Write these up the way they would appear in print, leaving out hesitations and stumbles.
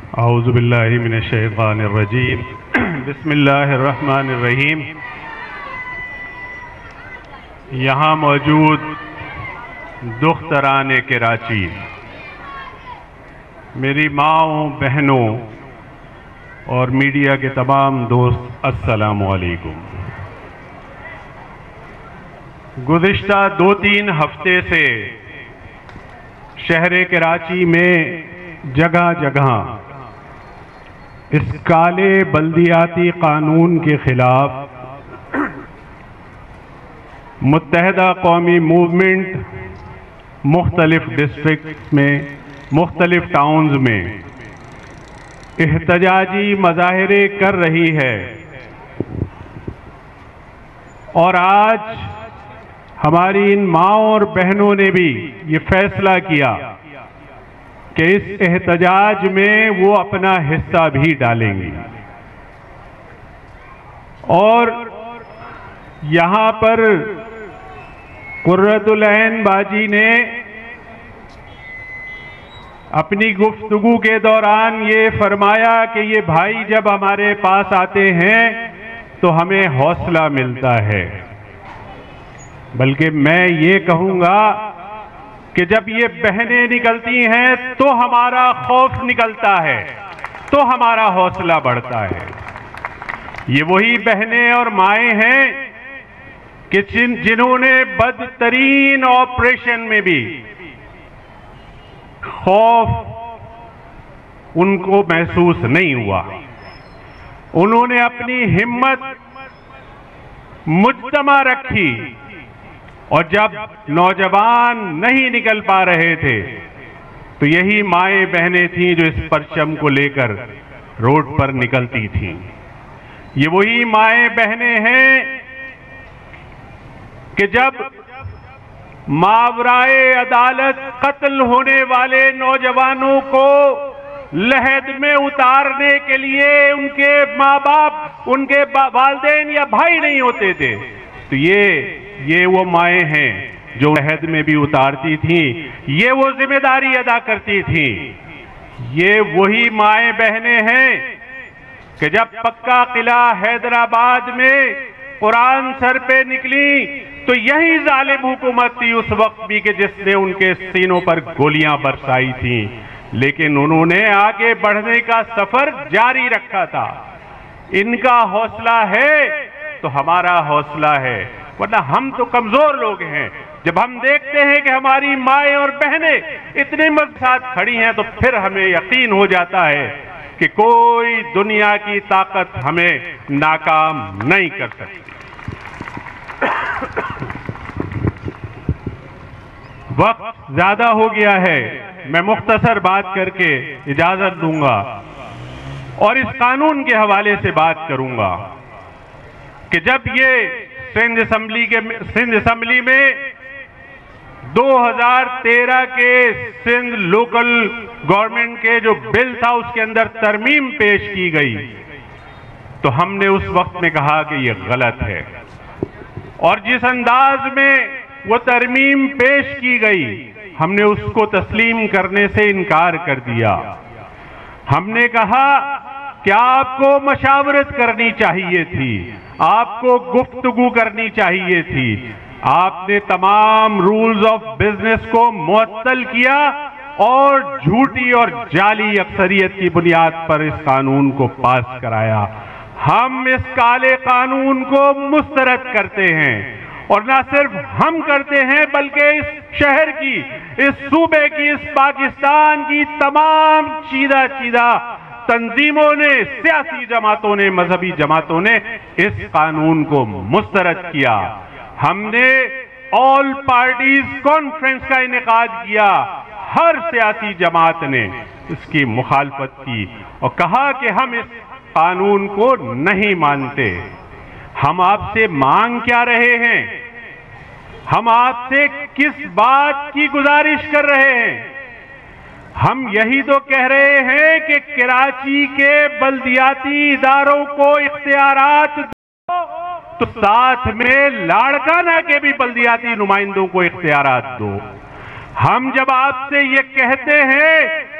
اعوذ باللہ من الشیطان الرجیم بسم اللہ الرحمن الرحیم۔ یہاں موجود دختران کراچی، میری ماؤں، بہنوں اور میڈیا کے تمام دوست، السلام علیکم۔ گزشتہ 2-3 ہفتے سے شہر کراچی میں جگہ جگہ اس کالے بلدیاتی قانون کے خلاف متحدہ قومی موومنٹ مختلف ڈسٹرکٹس میں، مختلف ٹاؤنز میں احتجاجی مظاہرے کر رہی ہے، اور آج ہماری ان ماؤں اور بہنوں نے بھی یہ فیصلہ کیا کہ اس احتجاج میں وہ اپنا حصہ بھی ڈالیں گی، اور یہاں پر قرۃ العین باجی نے اپنی گفتگو کے دوران یہ فرمایا کہ یہ بھائی جب ہمارے پاس آتے ہیں تو ہمیں حوصلہ ملتا ہے، بلکہ میں یہ کہوں گا کہ جب یہ بہنیں نکلتی ہیں تو ہمارا خوف نکلتا ہے، تو ہمارا حوصلہ بڑھتا ہے۔ یہ وہی بہنیں اور مائیں ہیں کہ جنہوں نے بدترین آپریشن میں بھی خوف ان کو محسوس نہیں ہوا، انہوں نے اپنی ہمت مجتمع رکھی، اور جب نوجوان نہیں نکل پا رہے تھے تو یہی مائیں بہنیں تھیں جو اس پرچم کو لے کر روڈ پر نکلتی تھیں۔ یہ وہی مائیں بہنیں ہیں کہ جب ماورائے عدالت قتل ہونے والے نوجوانوں کو لحد میں اتارنے کے لیے ان کے ماں باپ، ان کے والدین یا بھائی نہیں ہوتے تھے، تو یہ وہ مائیں ہیں جو لحد میں بھی اتارتی تھیں، یہ وہ ذمہ داری ادا کرتی تھیں۔ یہ وہی مائیں بہنیں ہیں کہ جب پکا قلعہ حیدرآباد میں قرآن سر پہ نکلی تو یہی ظالم حکومت تھی اس وقت بھی کہ جس نے ان کے سینوں پر گولیاں برسائی تھیں، لیکن انہوں نے آگے بڑھنے کا سفر جاری رکھا تھا۔ ان کا حوصلہ ہے تو ہمارا حوصلہ ہے، ورنہ ہم تو کمزور لوگ ہیں۔ جب ہم دیکھتے ہیں کہ ہماری مائیں اور بہنیں اتنے ساتھ کھڑی ہیں تو پھر ہمیں یقین ہو جاتا ہے کہ کوئی دنیا کی طاقت ہمیں ناکام نہیں کر سکتی۔ وقت زیادہ ہو گیا ہے، میں مختصر بات کر کے اجازت دوں گا اور اس قانون کے حوالے سے بات کروں گا کہ جب یہ سندھ اسمبلی میں 2013 کے سندھ لوکل گورنمنٹ کے جو بل تھا اس کے اندر ترمیم پیش کی گئی تو ہم نے اس وقت میں کہا کہ یہ غلط ہے، اور جس انداز میں وہ ترمیم پیش کی گئی ہم نے اس کو تسلیم کرنے سے انکار کر دیا۔ ہم نے کہا کہ آپ کو مشاورت کرنی چاہیے تھی، آپ کو گفتگو کرنی چاہیے تھی، آپ نے تمام رولز آف بزنس کو معطل کیا اور جھوٹی اور جعلی اکثریت کی بنیاد پر اس قانون کو پاس کرایا۔ ہم اس کالے قانون کو مسترد کرتے ہیں، اور نہ صرف ہم کرتے ہیں بلکہ اس شہر کی، اس صوبے کی، اس پاکستان کی تمام چیدہ تنظیموں نے، سیاسی جماعتوں نے، مذہبی جماعتوں نے اس قانون کو مسترد کیا۔ ہم نے آل پارٹیز کانفرنس کا انعقاد کیا، ہر سیاسی جماعت نے اس کی مخالفت کی اور کہا کہ ہم اس قانون کو نہیں مانتے۔ ہم آپ سے مانگ کیا رہے ہیں؟ ہم آپ سے کس بات کی گزارش کر رہے ہیں؟ ہم یہی تو کہہ رہے ہیں کہ کراچی کے بلدیاتی اداروں کو اختیارات دو، تو ساتھ میں لاڑکانہ کے بھی بلدیاتی نمائندوں کو اختیارات دو۔ ہم جب آپ سے یہ کہتے ہیں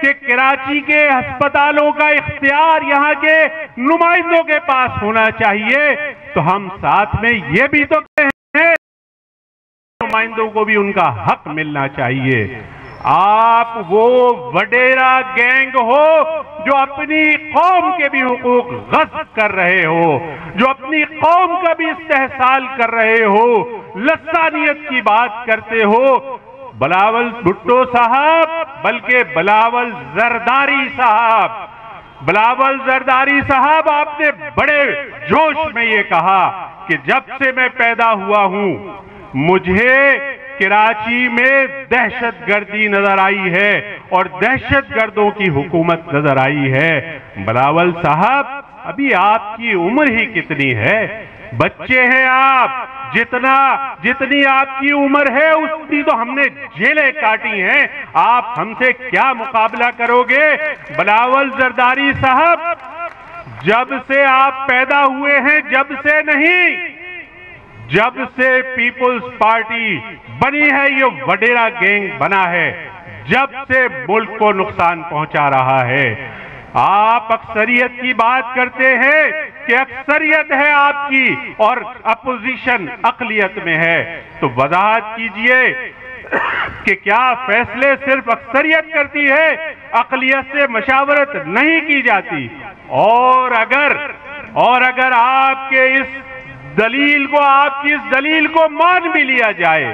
کہ کراچی کے ہسپتالوں کا اختیار یہاں کے نمائندوں کے پاس ہونا چاہیے، تو ہم ساتھ میں یہ بھی تو کہتے ہیں نمائندوں کو بھی ان کا حق ملنا چاہیے۔ آپ وہ وڈیرا گینگ ہو جو اپنی قوم کے بھی حقوق غصب کر رہے ہو، جو اپنی قوم کا بھی استحصال کر رہے ہو، لسانیت کی بات کرتے ہو۔ بلاول بھٹو صاحب بلکہ بلاول زرداری صاحب، بلاول زرداری صاحب، آپ نے بڑے جوش میں یہ کہا کہ جب سے میں پیدا ہوا ہوں مجھے کراچی میں دہشت گردی نظر آئی ہے اور دہشت گردوں کی حکومت نظر آئی ہے۔ بلاول صاحب ابھی آپ کی عمر ہی کتنی ہے؟ بچے ہیں آپ، جتنی آپ کی عمر ہے اتنی تو ہم نے جیلیں کاٹی ہیں، آپ ہم سے کیا مقابلہ کرو گے؟ بلاول زرداری صاحب جب سے آپ پیدا ہوئے ہیں، جب سے نہیں، جب سے پیپلز پارٹی بنی ہے یہ وڈیرا گینگ بنا ہے، جب سے ملک کو نقصان پہنچا رہا ہے۔ آپ اکثریت کی بات کرتے ہیں کہ اکثریت ہے آپ کی اور اپوزیشن اقلیت میں ہے، تو وضاحت کیجئے کہ کیا فیصلے صرف اکثریت کرتی ہے، اقلیت سے مشاورت نہیں کی جاتی؟ اور اگر آپ کے اس دلیل کو، آپ کی اس دلیل کو مان بھی لیا جائے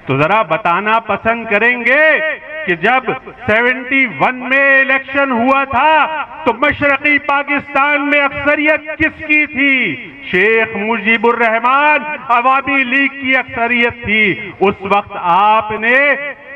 تو ذرا بتانا پسند کریں گے کہ جب 71 میں الیکشن ہوا تھا تو مشرقی پاکستان میں اکثریت کس کی تھی؟ شیخ مجیب الرحمان عوامی لیگ کی اکثریت تھی۔ اس وقت آپ نے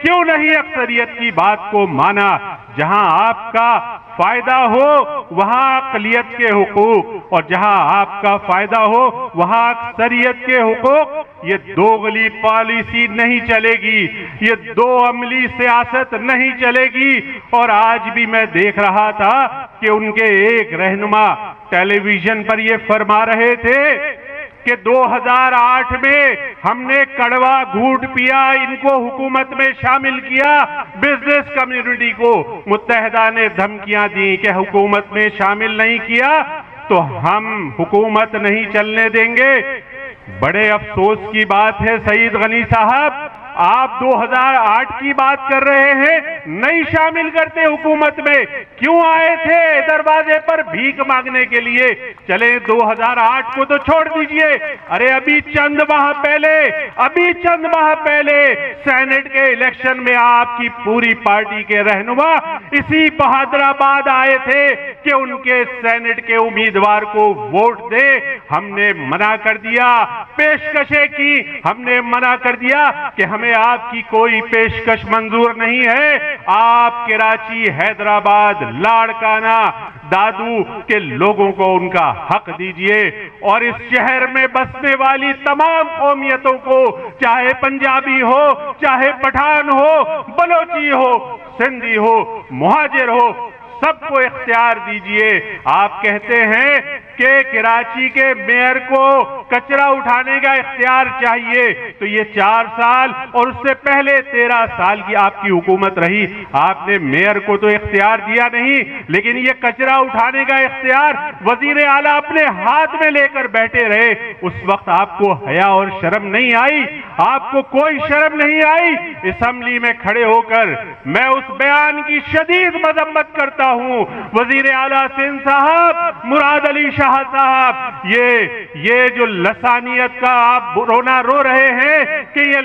کیوں نہیں اکثریت کی بات کو مانا؟ جہاں آپ کا فائدہ ہو وہاں اقلیت کے حقوق، اور جہاں آپ کا فائدہ ہو وہاں اکثریت کے حقوق۔ یہ دوغلی پالیسی نہیں چلے گی، یہ دو عملی سیاست نہیں چلے گی۔ اور آج بھی میں دیکھ رہا تھا کہ ان کے ایک رہنما ٹیلی ویژن پر یہ فرما رہے تھے کہ 2008 میں ہم نے کڑوا گھونٹ پیا، ان کو حکومت میں شامل کیا، بزنس کمیونٹی کو متحدہ نے دھمکیاں دی کہ حکومت میں شامل نہیں کیا تو ہم حکومت نہیں چلنے دیں گے۔ بڑے افسوس کی بات ہے سعید غنی صاحب، آپ 2008 کی بات کر رہے ہیں، نہیں شامل کرتے حکومت میں، کیوں آئے تھے دروازے پر بھیک مانگنے کے لیے؟ چلیں 2008 کو تو چھوڑ دیجئے، ارے ابھی چند ماہ پہلے سینٹ کے الیکشن میں آپ کی پوری پارٹی کے رہنما اسی بہادر آباد آئے تھے کہ ان کے سینٹ کے امیدوار کو ووٹ دے، ہم نے منع کر دیا، پیشکشیں کی، ہم نے منع کر دیا کہ ہمیں آپ کی کوئی پیشکش منظور نہیں ہے، آپ کراچی، حیدرآباد، لاڑکانہ، دادو کے لوگوں کو ان کا حق دیجئے، اور اس شہر میں بسنے والی تمام قومیتوں کو، چاہے پنجابی ہو، چاہے پٹھان ہو، بلوچی ہو، سندھی ہو، مہاجر ہو، سب کو اختیار دیجئے۔ آپ کہتے ہیں کہ کراچی کے میئر کو کچرا اٹھانے کا اختیار چاہیے، تو یہ 4 سال اور اس سے پہلے 13 سال کی آپ کی حکومت رہی، آپ نے میئر کو تو اختیار دیا نہیں، لیکن یہ کچرا اٹھانے کا اختیار وزیر اعلیٰ اپنے ہاتھ میں لے کر بیٹھے رہے۔ اس وقت آپ کو حیا اور شرم نہیں آئی؟ آپ کو کوئی شرم نہیں آئی؟ اسمبلی میں کھڑے ہو کر میں اس بیان کی شدید مذمت کرتا ہوں، وزیر اعلیٰ سندھ صاحب، مراد علی شاہ صاحب، یہ جو لسانیت کا آپ رونا رو رہے ہیں کہ یہ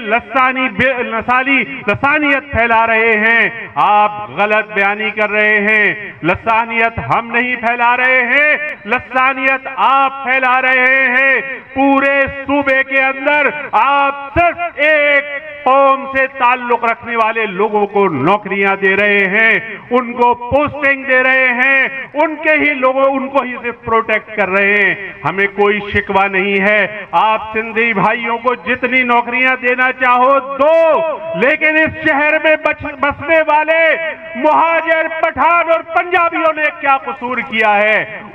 لسانیت پھیلا رہے ہیں، آپ غلط بیانی کر رہے ہیں۔ لسانیت ہم نہیں پھیلا رہے ہیں، لسانیت آپ پھیلا رہے ہیں۔ پورے صوبے کے اندر آپ صرف ایک قوم سے تعلق رکھنے والے لوگوں کو نوکریاں دے رہے ہیں، ان کو پوسٹنگ دے رہے ہیں، ان کے ہی لوگوں ان کو ہی صرف پروٹیکٹ کر رہے ہیں۔ ہمیں کوئی شکوہ نہیں ہے، آپ سندھی بھائیوں کو جتنی نوکریاں دینا چاہو دو، لیکن اس شہر میں بسنے والے مہاجر، پٹھان اور پنجابیوں نے کیا قصور کیا ہے؟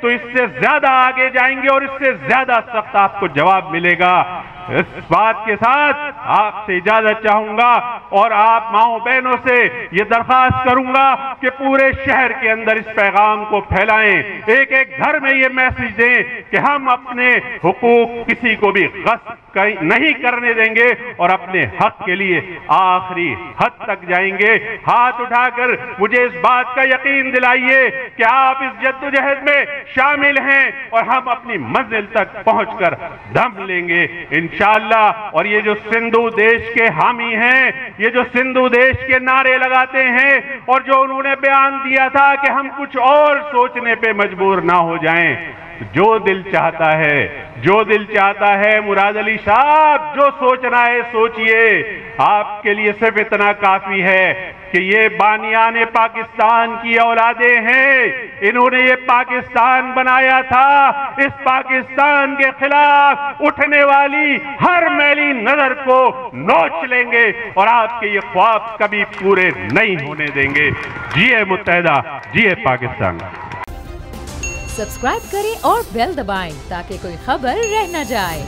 تو اس سے زیادہ آگے جائیں گے اور اس سے زیادہ سخت آپ کو جواب ملے گا۔ اس بات کے ساتھ آپ سے اجازت چاہوں گا اور آپ ماؤں بہنوں سے یہ درخواست کروں گا کہ پورے شہر کے اندر اس پیغام کو پھیلائیں، ایک ایک گھر میں یہ میسج دیں کہ ہم اپنے حقوق کسی کو بھی غصب نہیں کرنے دیں گے اور اپنے حق کے لیے آخری حد تک جائیں گے۔ ہاتھ اٹھا کر مجھے اس بات کا یقین دلائیے کہ آپ اس جدوجہد میں شامل ہیں اور ہم اپنی منزل تک پہنچ کر دم لیں گے انشاءاللہ۔ اور یہ جو سندھو دیش کے حامی ہیں، یہ جو سندھو دیش کے نعرے لگاتے ہیں اور جو انہوں نے بیان دیا تھا کہ ہم کچھ اور سوچنے پہ مجبور نہ ہو جائیں، جو دل چاہتا ہے مراد علی صاحب جو سوچنا ہے سوچئے۔ آپ کے لیے صرف اتنا کافی ہے کہ یہ بانیان پاکستان کی اولادیں ہیں، انہوں نے یہ پاکستان بنایا تھا، اس پاکستان کے خلاف اٹھنے والی ہر میلی نظر کو نوچ لیں گے اور آپ کے یہ خواب کبھی پورے نہیں ہونے دیں گے۔ جیے متحدہ، جیے پاکستان۔ سبسکرائب کریں اور بیل دبائیں تاکہ کوئی خبر رہ نہ جائے۔